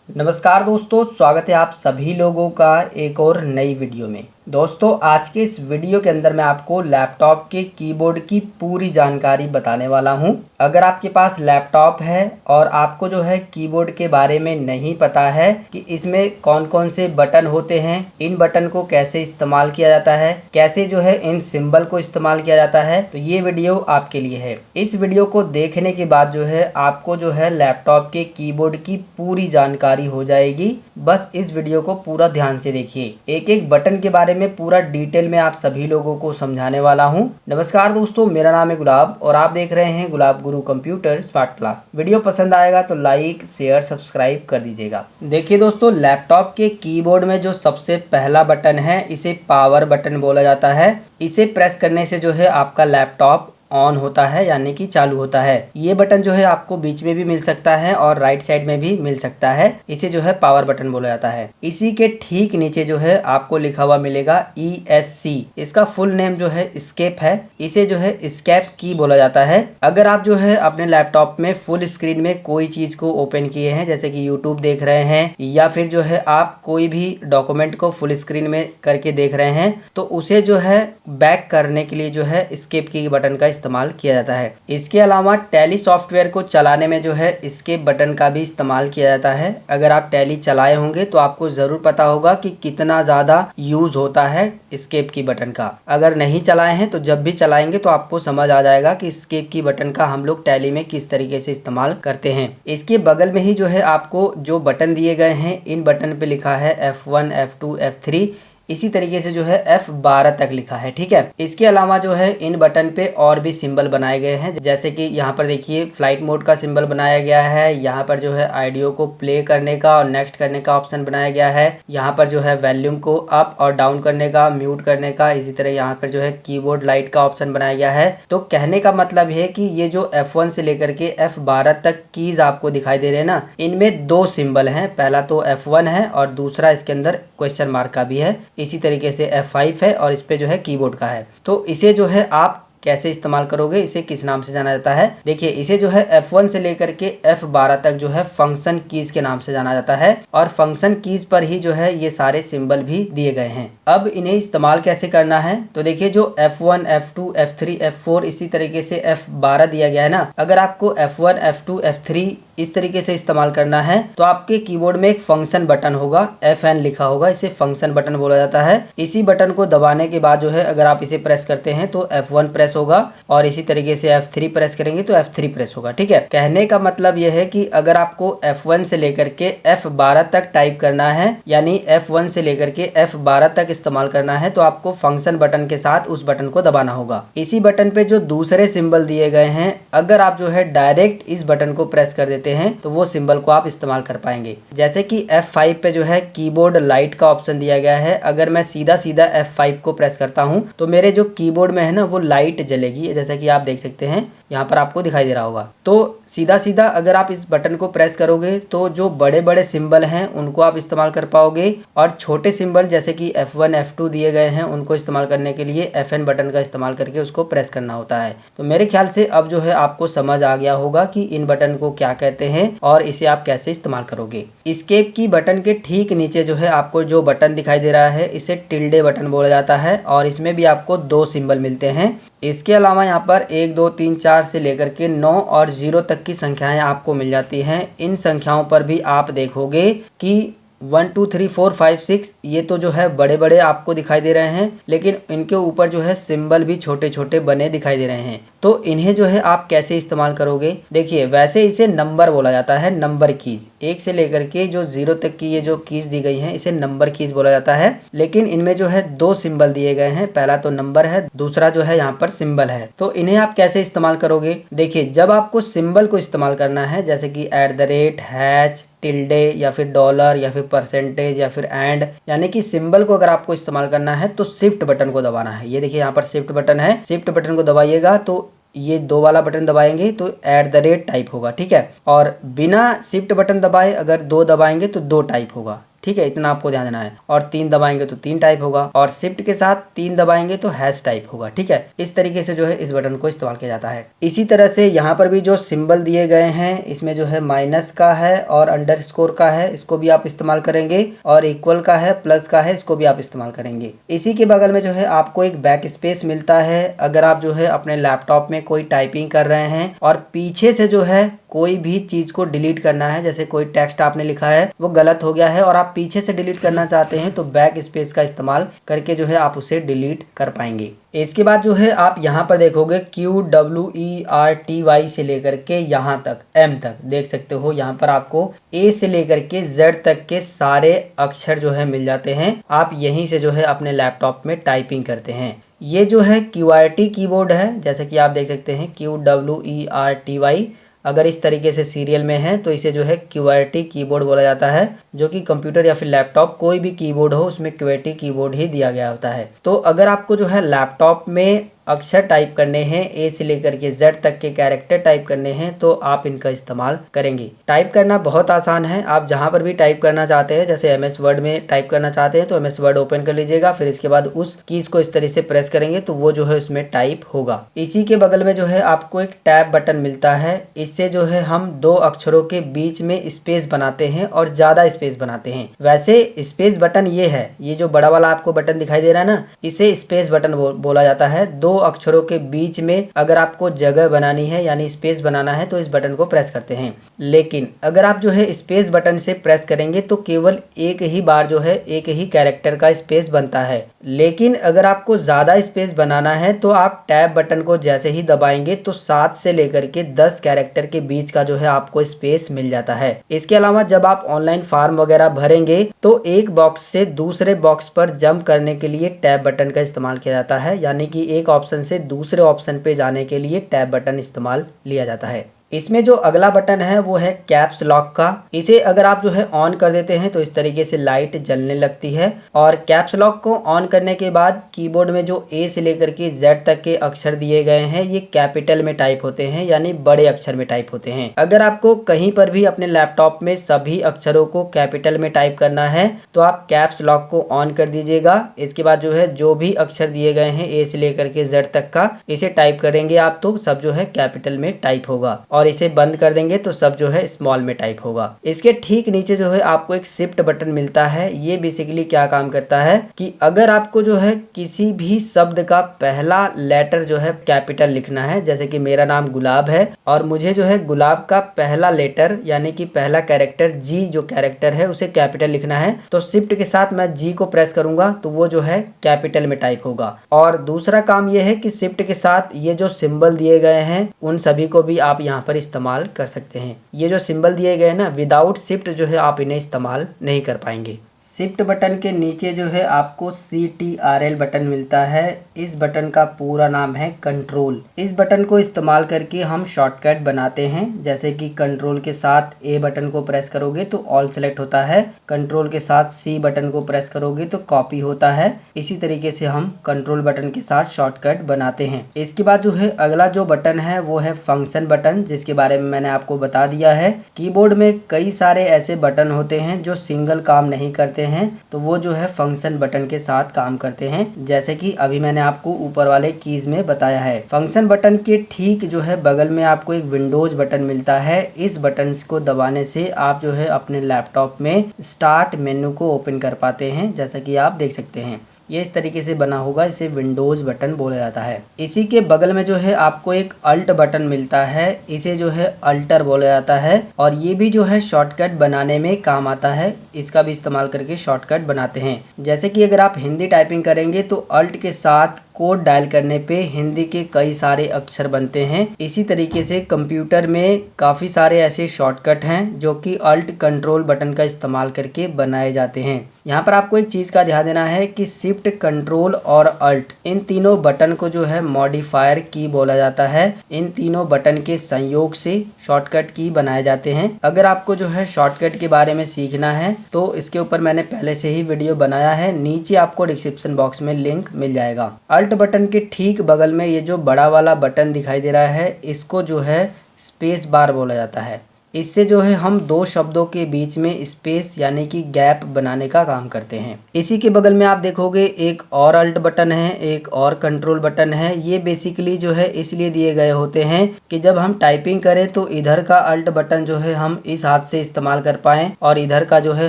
नमस्कार दोस्तों, स्वागत है आप सभी लोगों का एक और नई वीडियो में। दोस्तों, आज के इस वीडियो के अंदर मैं आपको लैपटॉप के कीबोर्ड की पूरी जानकारी बताने वाला हूं। अगर आपके पास लैपटॉप है और आपको जो है कीबोर्ड के बारे में नहीं पता है कि इसमें कौन कौन से बटन होते हैं, इन बटन को कैसे इस्तेमाल किया जाता है, कैसे जो है इन सिंबल को इस्तेमाल किया जाता है, तो ये वीडियो आपके लिए है। इस वीडियो को देखने के बाद जो है आपको जो है लैपटॉप के कीबोर्ड की पूरी जानकारी हो जाएगी। बस इस वीडियो को पूरा ध्यान से देखिए। एक एक बटन के बारे में पूरा डिटेल में आप सभी लोगों को समझाने वाला हूं। नमस्कार दोस्तों, मेरा नाम है गुलाब और आप देख रहे हैं गुलाब गुरु कंप्यूटर स्मार्ट क्लास। वीडियो पसंद आएगा तो लाइक शेयर सब्सक्राइब कर दीजिएगा। देखिए दोस्तों, लैपटॉप के कीबोर्ड में जो सबसे पहला बटन है इसे पावर बटन बोला जाता है। इसे प्रेस करने से जो है आपका लैपटॉप ऑन होता है, यानी कि चालू होता है। ये बटन जो है आपको बीच में भी मिल सकता है और राइट साइड में भी मिल सकता है। इसे जो है पावर बटन बोला जाता है। इसी के ठीक नीचे जो है आपको लिखा हुआ मिलेगा ESC। इसका फुल नेम जो है एस्केप है। इसे जो है एस्केप की बोला जाता है। अगर आप जो है अपने लैपटॉप में फुल स्क्रीन में कोई चीज को ओपन किए हैं, जैसे कि यूट्यूब देख रहे हैं या फिर जो है आप कोई भी डॉक्यूमेंट को फुल स्क्रीन में करके देख रहे हैं, तो उसे जो है बैक करने के लिए जो है एस्केप की बटन का इस्तेमाल किया जाता है। इसके अलावा टैली सॉफ्टवेयर को चलाने में जो है एस्केप बटन का भी इस्तेमाल किया जाता है। अगर आप टैली चलाए होंगे तो आपको जरूर पता होगा कि कितना ज्यादा यूज होता है एस्केप की बटन का। अगर नहीं चलाए हैं तो जब भी चलाएंगे तो आपको समझ आ जाएगा कि एस्केप की बटन का हम लोग टैली में किस तरीके से इस्तेमाल करते हैं। इसके बगल में ही जो है आपको जो बटन दिए गए हैं, इन बटन पे लिखा है F1 F2 F3। इसी तरीके से जो है F12 तक लिखा है, ठीक है। इसके अलावा जो है इन बटन पे और भी सिंबल बनाए गए हैं, जैसे कि यहाँ पर देखिए फ्लाइट मोड का सिंबल बनाया गया है। यहाँ पर जो है ऑडियो को प्ले करने का और नेक्स्ट करने का ऑप्शन बनाया गया है। यहाँ पर जो है वॉल्यूम को अप और डाउन करने का, म्यूट करने का। इसी तरह यहाँ पर जो है कीबोर्ड लाइट का ऑप्शन बनाया गया है। तो कहने का मतलब है कि ये जो F1 से लेकर के F12 तक कीज आपको दिखाई दे रहे हैं ना, इनमें दो सिंबल हैं। पहला तो F1 है और दूसरा इसके अंदर क्वेश्चन मार्क का भी है। इसी तरीके से F5 है और इस पे जो है कीबोर्ड का है। तो इसे जो है आप कैसे इस्तेमाल करोगे, इसे किस नाम से जाना जाता है? देखिए, इसे जो है F1 से लेकर के F12 तक जो है फंक्शन कीज के नाम से जाना जाता है और फंक्शन कीज पर ही जो है ये सारे सिंबल भी दिए गए हैं। अब इन्हें इस्तेमाल कैसे करना है, तो देखिए जो F1 F2 F3 F4 इसी तरीके से F12 दिया गया है ना, अगर आपको F1 F2 F3 इस तरीके से इस्तेमाल करना है तो आपके कीबोर्ड में एक फंक्शन बटन होगा, FN लिखा होगा, इसे फंक्शन बटन बोला जाता है। इसी बटन को दबाने के बाद जो है अगर आप इसे प्रेस करते हैं तो F1 प्रेस होगा और इसी तरीके से F3 प्रेस करेंगे तो F3 प्रेस होगा, ठीक है। कहने का मतलब यह है कि अगर आपको F1 से लेकर के F12 तक टाइप करना है, यानी F1 से लेकर के F12 तक इस्तेमाल करना है, तो आपको फंक्शन बटन के साथ उस बटन को दबाना होगा। इसी बटन पे जो दूसरे सिंबल दिए गए हैं, अगर आप जो है डायरेक्ट इस बटन को प्रेस कर देते हैं तो वो सिंबल को आप इस्तेमाल कर पाएंगे। जैसे कि F5 पे जो है कीबोर्ड लाइट का ऑप्शन दिया गया है। अगर मैं सीधा सीधा F5 को प्रेस करता हूं तो मेरे जो कीबोर्ड में है ना वो लाइट जलेगी, जैसा कि आप देख सकते हैं यहाँ पर आपको दिखाई दे रहा होगा। तो सीधा सीधा अगर आप इस बटन को प्रेस करोगे तो जो बड़े बड़े सिंबल हैं उनको आप इस्तेमाल कर पाओगे और छोटे सिंबल जैसे कि F1 F2 दिए गए हैं उनको इस्तेमाल करने के लिए FN बटन का इस्तेमाल करके उसको प्रेस करना होता है। तो मेरे ख्याल से अब जो है आपको समझ आ गया होगा कि इन बटन को क्या कहते हैं और इसे आप कैसे इस्तेमाल करोगे। एस्केप की बटन के ठीक नीचे जो है आपको जो बटन दिखाई दे रहा है इसे टिल्डे बटन बोला जाता है और इसमें भी आपको दो सिंबल मिलते हैं। इसके अलावा यहाँ पर 1 2 3 4 से लेकर के 9 और 0 तक की संख्याएं आपको मिल जाती हैं। इन संख्याओं पर भी आप देखोगे कि 1 2 3 4 5 6 ये तो जो है बड़े बड़े आपको दिखाई दे रहे हैं, लेकिन इनके ऊपर जो है सिंबल भी छोटे छोटे बने दिखाई दे रहे हैं। तो इन्हें जो है आप कैसे इस्तेमाल करोगे, देखिए वैसे इसे नंबर बोला जाता है, नंबर कीज। 1 से लेकर के जो 0 तक की ये जो कीज दी गई हैं इसे नंबर कीज बोला जाता है। लेकिन इनमें जो है दो सिंबल दिए गए हैं, पहला तो नंबर है, दूसरा जो है यहाँ पर सिंबल है। तो इन्हें आप कैसे इस्तेमाल करोगे, देखिए जब आपको सिंबल को इस्तेमाल करना है, जैसे कि @ हैच, टिल्डे या फिर डॉलर या फिर परसेंटेज या फिर एंड, यानी कि सिंबल को अगर आपको इस्तेमाल करना है तो शिफ्ट बटन को दबाना है। ये देखिए यहाँ पर शिफ्ट बटन है, शिफ्ट बटन को दबाइएगा तो ये दो वाला बटन दबाएंगे तो @ टाइप होगा, ठीक है। और बिना शिफ्ट बटन दबाए अगर दो दबाएंगे तो दो टाइप होगा, ठीक है, इतना आपको ध्यान देना है। और 3 दबाएंगे तो 3 टाइप होगा, और शिफ्ट के साथ 3 दबाएंगे तो हैश टाइप होगा। ठीक है, इस तरीके से जो है इस बटन को इस्तेमाल किया जाता है। इसी तरह से यहाँ पर भी जो सिंबल दिए गए हैं इसमें जो है माइनस का है और अंडरस्कोर का है, इसको भी आप इस्तेमाल करेंगे, और इक्वल का है, प्लस का है, इसको भी आप इस्तेमाल करेंगे। इसी के बगल में जो है आपको एक बैक स्पेस मिलता है। अगर आप जो है अपने लैपटॉप में कोई टाइपिंग कर रहे हैं और पीछे से जो है कोई भी चीज को डिलीट करना है, जैसे कोई टेक्स्ट आपने लिखा है वो गलत हो गया है और आप पीछे से डिलीट करना चाहते हैं, तो बैक स्पेस का इस्तेमाल करके जो है आप उसे डिलीट कर पाएंगे। इसके बाद जो है आप यहाँ पर देखोगे QWERTY से लेकर के यहाँ तक M तक देख सकते हो। यहाँ पर आपको A से लेकर के Z तक के सारे अक्षर जो है मिल जाते हैं। आप यहीं से जो है अपने लैपटॉप में टाइपिंग करते हैं। ये जो है QWERTY कीबोर्ड है, जैसे कि आप देख सकते हैं QWERTY। अगर इस तरीके से सीरियल में है तो इसे जो है QWERTY कीबोर्ड बोला जाता है, जो कि कंप्यूटर या फिर लैपटॉप कोई भी कीबोर्ड हो उसमें QWERTY कीबोर्ड ही दिया गया होता है। तो अगर आपको जो है लैपटॉप में अक्षर टाइप करने हैं, A से लेकर के Z तक के कैरेक्टर टाइप करने हैं, तो आप इनका इस्तेमाल करेंगे। टाइप करना बहुत आसान है। आप जहां पर भी टाइप करना चाहते हैं, जैसे MS वर्ड में टाइप करना चाहते हैं तो MS वर्ड ओपन कर लीजिएगा, फिर इसके बाद उस कीज को इस तरह से प्रेस करेंगे तो वो जो है उसमें टाइप होगा। इसी के बगल में जो है आपको एक टैब बटन मिलता है। इससे जो है हम 2 अक्षरों के बीच में स्पेस बनाते हैं और ज्यादा स्पेस बनाते हैं। वैसे स्पेस बटन ये है, ये जो बड़ा वाला आपको बटन दिखाई दे रहा है ना, इसे स्पेस बटन बोला जाता है। 2 अक्षरों के बीच में अगर आपको जगह बनानी है यानी स्पेस बनाना है तो इस बटन को प्रेस करते हैं। लेकिन अगर आप जो है स्पेस बटन से प्रेस करेंगे तो केवल एक ही बार जो है एक ही कैरेक्टर का स्पेस बनता है। लेकिन अगर आपको ज्यादा स्पेस बनाना है तो आप टैब बटन को जैसे ही दबाएंगे तो 7 से लेकर के 10 कैरेक्टर के बीच का जो है आपको स्पेस मिल जाता है। इसके अलावा जब आप ऑनलाइन फॉर्म वगैरह भरेंगे तो एक बॉक्स से दूसरे बॉक्स पर जंप करने के लिए टैब बटन का इस्तेमाल किया जाता है, यानी कि एक ऑप्शन से दूसरे ऑप्शन पे जाने के लिए टैब बटन इस्तेमाल लिया जाता है। इसमें जो अगला बटन है वो है कैप्स लॉक का। इसे अगर आप जो है ऑन कर देते हैं तो इस तरीके से लाइट जलने लगती है, और कैप्स लॉक को ऑन करने के बाद कीबोर्ड में जो A से लेकर के Z तक के अक्षर दिए गए हैं ये कैपिटल में टाइप होते हैं, यानी बड़े अक्षर में टाइप होते हैं। अगर आपको कहीं पर भी अपने लैपटॉप में सभी अक्षरों को कैपिटल में टाइप करना है तो आप कैप्स लॉक को ऑन कर दीजिएगा। इसके बाद जो है जो भी अक्षर दिए गए हैं A से लेकर के Z तक का, इसे टाइप करेंगे आप तो सब जो है कैपिटल में टाइप होगा, और इसे बंद कर देंगे तो सब जो है स्मॉल में टाइप होगा। इसके ठीक नीचे जो है आपको एक शिफ्ट बटन मिलता है। ये बेसिकली क्या काम करता है कि अगर आपको जो है किसी भी शब्द का पहला लेटर जो है कैपिटल लिखना है, जैसे कि मेरा नाम गुलाब है और मुझे जो है गुलाब का पहला लेटर यानी कि पहला कैरेक्टर G जो कैरेक्टर है उसे कैपिटल लिखना है, तो शिफ्ट के साथ मैं G को प्रेस करूंगा तो वो जो है कैपिटल में टाइप होगा। और दूसरा काम ये है कि शिफ्ट के साथ ये जो सिंबल दिए गए हैं उन सभी को भी आप यहाँ पर इस्तेमाल कर सकते हैं। ये जो सिंबल दिए गए ना, विदाउट शिफ्ट जो है आप इन्हें इस्तेमाल नहीं कर पाएंगे। शिफ्ट बटन के नीचे जो है आपको CTRL बटन मिलता है। इस बटन का पूरा नाम है कंट्रोल। इस बटन को इस्तेमाल करके हम शॉर्टकट बनाते हैं, जैसे कि कंट्रोल के साथ A बटन को प्रेस करोगे तो ऑल सेलेक्ट होता है, कंट्रोल के साथ C बटन को प्रेस करोगे तो कॉपी होता है। इसी तरीके से हम कंट्रोल बटन के साथ शॉर्टकट बनाते हैं। इसके बाद जो है अगला जो बटन है वो है फंक्शन बटन, जिसके बारे में मैंने आपको बता दिया है। कीबोर्ड में कई सारे ऐसे बटन होते हैं जो सिंगल काम नहीं करते हैं, तो वो जो है फंक्शन बटन के साथ काम करते हैं, जैसे कि अभी मैंने आपको ऊपर वाले कीज में बताया है। फंक्शन बटन के ठीक जो है बगल में आपको एक विंडोज बटन मिलता है। इस बटन को दबाने से आप जो है अपने लैपटॉप में स्टार्ट मेन्यू को ओपन कर पाते हैं, जैसा कि आप देख सकते हैं। ये इस तरीके से बना होगा, इसे विंडोज बटन बोला जाता है। इसी के बगल में जो है आपको एक अल्ट बटन मिलता है, इसे जो है अल्टर बोला जाता है, और ये भी जो है शॉर्टकट बनाने में काम आता है। इसका भी इस्तेमाल करके शॉर्टकट बनाते हैं। जैसे कि अगर आप हिंदी टाइपिंग करेंगे तो अल्ट के साथ कोड डायल करने पे हिंदी के कई सारे अक्षर बनते हैं। इसी तरीके से कंप्यूटर में काफ़ी सारे ऐसे शॉर्टकट हैं जो कि अल्ट कंट्रोल बटन का इस्तेमाल करके बनाए जाते हैं। यहाँ पर आपको एक चीज़ का ध्यान देना है कि शिफ्ट, कंट्रोल और अल्ट इन तीनों बटन को जो है मॉडिफायर की बोला जाता है। इन तीनों बटन के संयोग से शॉर्टकट की बनाए जाते हैं। अगर आपको जो है शॉर्टकट के बारे में सीखना है तो इसके ऊपर मैंने पहले से ही वीडियो बनाया है, नीचे आपको डिस्क्रिप्शन बॉक्स में लिंक मिल जाएगा। अल्ट बटन के ठीक बगल में ये जो बड़ा वाला बटन दिखाई दे रहा है, इसको जो है स्पेस बार बोला जाता है। इससे जो है हम दो शब्दों के बीच में स्पेस यानी कि गैप बनाने का काम करते हैं। इसी के बगल में आप देखोगे एक और अल्ट बटन है, एक और कंट्रोल बटन है। ये बेसिकली जो है इसलिए दिए गए होते हैं कि जब हम टाइपिंग करें तो इधर का अल्ट बटन जो है हम इस हाथ से इस्तेमाल कर पाएं और इधर का जो है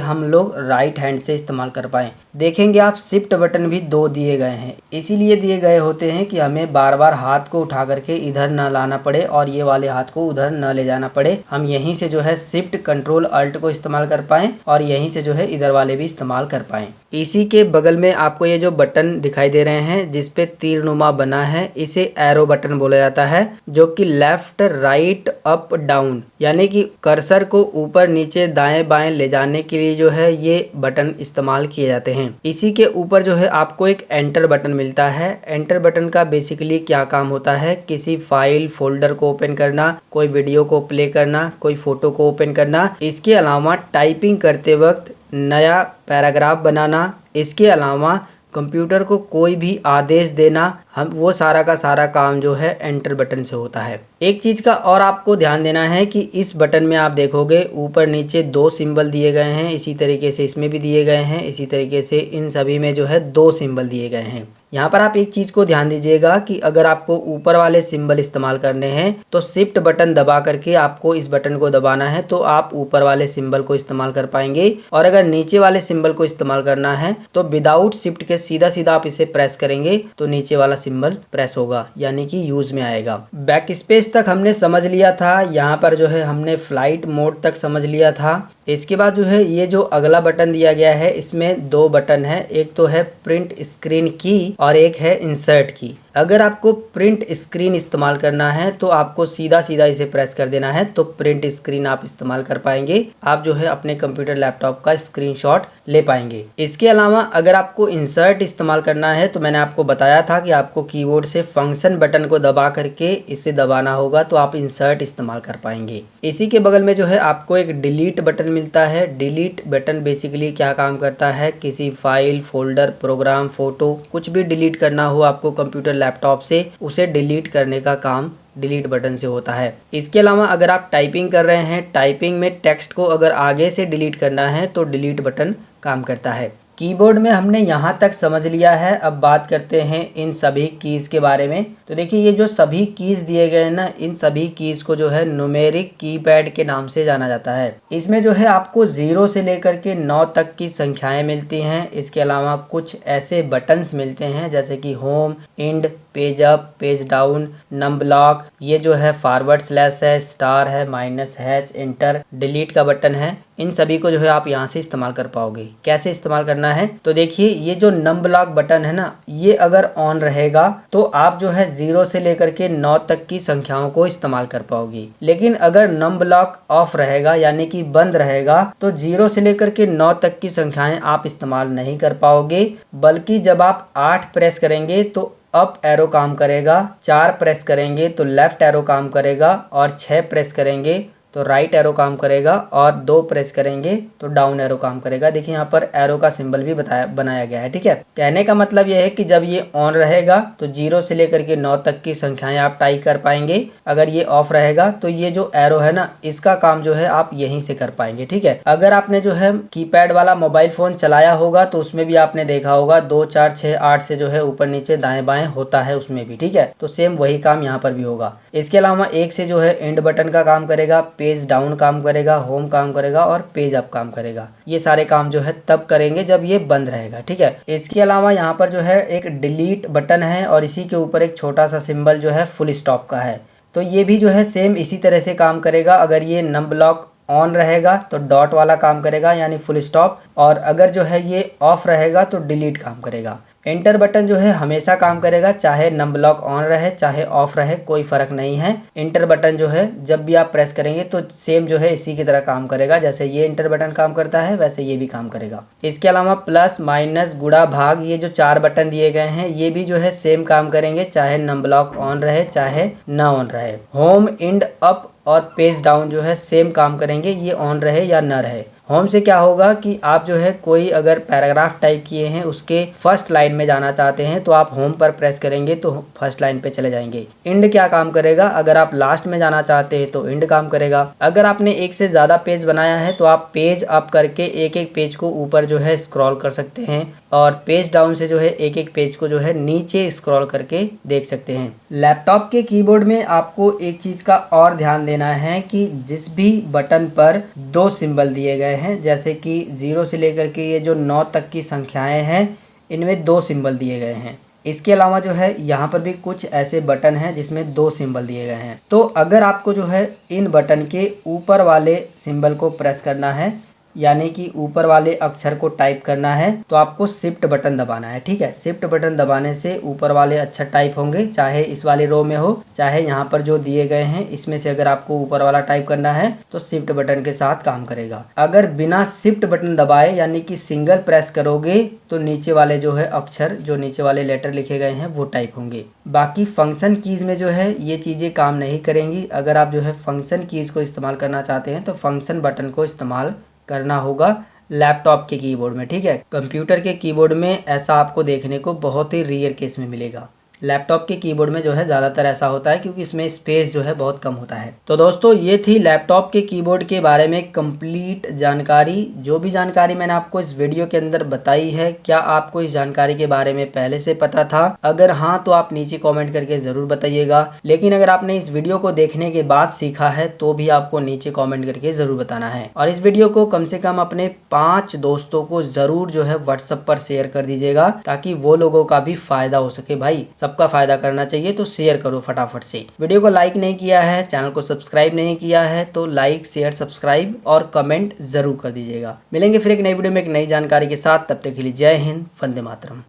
हम लोग राइट हैंड से इस्तेमाल कर पाएं। देखेंगे आप शिफ्ट बटन भी दो दिए गए हैं, इसीलिए दिए गए होते हैं कि हमें बार बार हाथ को उठा करके इधर न लाना पड़े और ये वाले हाथ को उधर न ले जाना पड़े। हम यहीं से जो है शिफ्ट कंट्रोल अल्ट को इस्तेमाल कर पाएं और यहीं से जो है इधर वाले भी इस्तेमाल कर पाएं। इसी के बगल में आपको ये जो बटन दिखाई दे रहे हैं जिसपे तीरनुमा बना है, इसे एरो बटन बोला जाता है, जो कि लेफ्ट राइट अप डाउन यानी कि कर्सर को ऊपर नीचे दाएं बाएं ले जाने के लिए जो है ये बटन इस्तेमाल किए जाते हैं। इसी के ऊपर जो है आपको एक एंटर बटन मिलता है। एंटर बटन का बेसिकली क्या काम होता है, किसी फाइल फोल्डर को ओपन करना, कोई वीडियो को प्ले करना, कोई फोटो को ओपन करना, इसके अलावा टाइपिंग करते वक्त नया पैराग्राफ बनाना, इसके अलावा कंप्यूटर को कोई भी आदेश देना, हम वो सारा का सारा काम जो है एंटर बटन से होता है। एक चीज का और आपको ध्यान देना है कि इस बटन में आप देखोगे ऊपर नीचे दो सिंबल दिए गए हैं, इसी तरीके से इसमें भी दिए गए हैं, इसी तरीके से इन सभी में जो है दो सिंबल दिए गए हैं। यहाँ पर आप एक चीज को ध्यान दीजिएगा कि अगर आपको ऊपर वाले सिंबल इस्तेमाल करने हैं तो शिफ्ट बटन दबा करके आपको इस बटन को दबाना है तो आप ऊपर वाले सिंबल को इस्तेमाल कर पाएंगे, और अगर नीचे वाले सिंबल को इस्तेमाल करना है तो विदाउट शिफ्ट के सीधा सीधा आप इसे प्रेस करेंगे तो नीचे वाला सिंबल प्रेस होगा यानी कि यूज में आएगा। बैक स्पेस तक हमने समझ लिया था, यहाँ पर जो है हमने फ्लाइट मोड तक समझ लिया था। इसके बाद जो है ये जो अगला बटन दिया गया है इसमें दो बटन है, एक तो है प्रिंट स्क्रीन की और एक है इंसर्ट की। अगर आपको प्रिंट स्क्रीन इस्तेमाल करना है तो आपको सीधा सीधा इसे प्रेस कर देना है तो प्रिंट स्क्रीन आप इस्तेमाल कर पाएंगे, आप जो है अपने कंप्यूटर लैपटॉप का स्क्रीनशॉट ले पाएंगे। इसके अलावा अगर आपको इंसर्ट इस्तेमाल करना है तो मैंने आपको बताया था कि आपको कीबोर्ड से फंक्शन बटन को दबा करके इसे दबाना होगा तो आप इंसर्ट इस्तेमाल कर पाएंगे। इसी के बगल में जो है आपको एक डिलीट बटन मिलता है। डिलीट बटन बेसिकली क्या काम करता है, किसी फाइल फोल्डर प्रोग्राम फोटो कुछ भी डिलीट करना हो आपको कंप्यूटर लैपटॉप से, उसे डिलीट करने का काम डिलीट बटन से होता है। इसके अलावा अगर आप टाइपिंग कर रहे हैं, टाइपिंग में टेक्स्ट को अगर आगे से डिलीट करना है तो डिलीट बटन काम करता है। कीबोर्ड में हमने यहाँ तक समझ लिया है, अब बात करते हैं इन सभी कीज़ के बारे में। तो देखिए ये जो सभी कीज़ दिए गए हैं ना, इन सभी कीज़ को जो है न्यूमेरिक कीपैड के नाम से जाना जाता है। इसमें जो है आपको 0 से लेकर के 9 तक की संख्याएं मिलती हैं। इसके अलावा कुछ ऐसे बटन्स मिलते हैं जैसे कि home, end, page up, page down, num block, ये जो है फॉरवर्ड स्लैश है, स्टार है, माइनस, हैच, एंटर, डिलीट का बटन है। इन सभी को जो है आप यहाँ से इस्तेमाल कर पाओगे। कैसे इस्तेमाल करना है तो देखिए ये जो नम ब्लॉक बटन है ना, ये अगर ऑन रहेगा तो आप जो है 0 से लेकर के 9 तक की संख्याओं को इस्तेमाल कर पाओगे। लेकिन अगर नम ब्लॉक ऑफ रहेगा यानी कि बंद रहेगा तो 0 से लेकर के 9 तक की संख्याएं आप इस्तेमाल नहीं कर पाओगे, बल्कि जब आप 8 प्रेस करेंगे तो अप एरो काम करेगा, 4 प्रेस करेंगे तो लेफ्ट एरो काम करेगा, और 6 प्रेस करेंगे तो राइट एरो काम करेगा, और 2 प्रेस करेंगे तो डाउन एरो काम करेगा। देखिए यहाँ पर एरो का सिंबल भी बनाया गया है। ठीक है, कहने का मतलब यह है कि जब ये ऑन रहेगा तो 0 से लेकर के 9 तक की संख्याएं आप टाइप कर पाएंगे। अगर ये ऑफ रहेगा तो ये जो एरो है ना, इसका काम जो है आप यहीं से कर पाएंगे। ठीक है, अगर आपने जो है कीपैड वाला मोबाइल फोन चलाया होगा तो उसमें भी आपने देखा होगा 2 4 6 8 से जो है ऊपर नीचे दाएं बाएं होता है उसमें भी। ठीक है, तो सेम वही काम यहाँ पर भी होगा। इसके अलावा 1 से जो है एंड बटन का काम करेगा, पेज डाउन काम करेगा, होम काम करेगा और पेज अप काम करेगा। ये सारे काम जो है तब करेंगे जब ये बंद रहेगा। ठीक है, इसके अलावा यहाँ पर जो है एक डिलीट बटन है और इसी के ऊपर एक छोटा सा सिंबल जो है फुल स्टॉप का है, तो ये भी जो है सेम इसी तरह से काम करेगा। अगर ये नम ब्लॉक ऑन रहेगा तो डॉट वाला काम करेगा यानी फुल स्टॉप, और अगर जो है ये ऑफ रहेगा तो डिलीट काम करेगा। एंटर बटन जो है हमेशा काम करेगा, चाहे नम ब्लॉक ऑन रहे चाहे ऑफ रहे, कोई फर्क नहीं है। एंटर बटन जो है जब भी आप प्रेस करेंगे तो सेम जो है इसी की तरह काम करेगा, जैसे ये एंटर बटन काम करता है वैसे ये भी काम करेगा। इसके अलावा प्लस, माइनस, गुणा, भाग, ये जो 4 बटन दिए गए हैं ये भी जो है सेम काम करेंगे, चाहे नम ब्लॉक ऑन रहे चाहे ना ऑन रहे। होम, इंड, अप और पेज डाउन जो है सेम काम करेंगे, ये ऑन रहे या ना रहे। होम से क्या होगा कि आप जो है कोई अगर पैराग्राफ टाइप किए हैं उसके फर्स्ट लाइन में जाना चाहते हैं तो आप होम पर प्रेस करेंगे तो फर्स्ट लाइन पे चले जाएंगे। इंड क्या काम करेगा, अगर आप लास्ट में जाना चाहते हैं तो इंड काम करेगा। अगर आपने एक से ज़्यादा पेज बनाया है तो आप पेज अप करके एक एक पेज को ऊपर जो है स्क्रॉल कर सकते हैं और पेज डाउन से जो है एक एक पेज को जो है नीचे स्क्रॉल करके देख सकते हैं। लैपटॉप के कीबोर्ड में आपको एक चीज़ का और ध्यान देना है कि जिस भी बटन पर 2 सिंबल दिए गए हैं, जैसे कि 0 से लेकर के ये जो 9 तक की संख्याएं हैं, इनमें 2 सिंबल दिए गए हैं। इसके अलावा जो है यहाँ पर भी कुछ ऐसे बटन हैं जिसमें 2 सिंबल दिए गए हैं। तो अगर आपको जो है इन बटन के ऊपर वाले सिंबल को प्रेस करना है, यानी कि ऊपर वाले अक्षर को टाइप करना है, तो आपको शिफ्ट बटन दबाना है। ठीक है, शिफ्ट बटन दबाने से ऊपर वाले अक्षर टाइप होंगे, चाहे इस वाले रो में हो चाहे यहाँ पर जो दिए गए हैं इसमें से अगर आपको ऊपर वाला टाइप करना है तो शिफ्ट बटन के साथ काम करेगा। अगर बिना शिफ्ट बटन दबाए यानी कि सिंगल प्रेस करोगे तो नीचे वाले जो है अक्षर, जो नीचे वाले लेटर लिखे गए हैं वो टाइप होंगे। बाकी फंक्शन कीज में जो है ये चीज़ें काम नहीं करेंगी। अगर आप जो है फंक्शन कीज को इस्तेमाल करना चाहते हैं तो फंक्शन बटन को इस्तेमाल करना होगा लैपटॉप के कीबोर्ड में। ठीक है, कंप्यूटर के कीबोर्ड में ऐसा आपको देखने को बहुत ही रेयर केस में मिलेगा। लैपटॉप के कीबोर्ड में जो है ज़्यादातर ऐसा होता है क्योंकि इसमें स्पेस जो है बहुत कम होता है। तो दोस्तों ये थी लैपटॉप के कीबोर्ड के बारे में कंप्लीट जानकारी। जो भी जानकारी मैंने आपको इस वीडियो के अंदर बताई है, क्या आपको इस जानकारी के बारे में पहले से पता था? अगर हाँ तो आप नीचे कॉमेंट करके ज़रूर बताइएगा। लेकिन अगर आपने इस वीडियो को देखने के बाद सीखा है तो भी आपको नीचे कॉमेंट करके ज़रूर बताना है। और इस वीडियो को कम से कम अपने 5 दोस्तों को ज़रूर जो है व्हाट्सएप पर शेयर कर दीजिएगा ताकि वो लोगों का भी फायदा हो सके। भाई सबका फायदा करना चाहिए तो शेयर करो फटाफट से। वीडियो को लाइक नहीं किया है, चैनल को सब्सक्राइब नहीं किया है तो लाइक शेयर सब्सक्राइब और कमेंट जरूर कर दीजिएगा। मिलेंगे फिर एक नई वीडियो में एक नई जानकारी के साथ, तब तक के लिए जय हिंद, वंदे मातरम।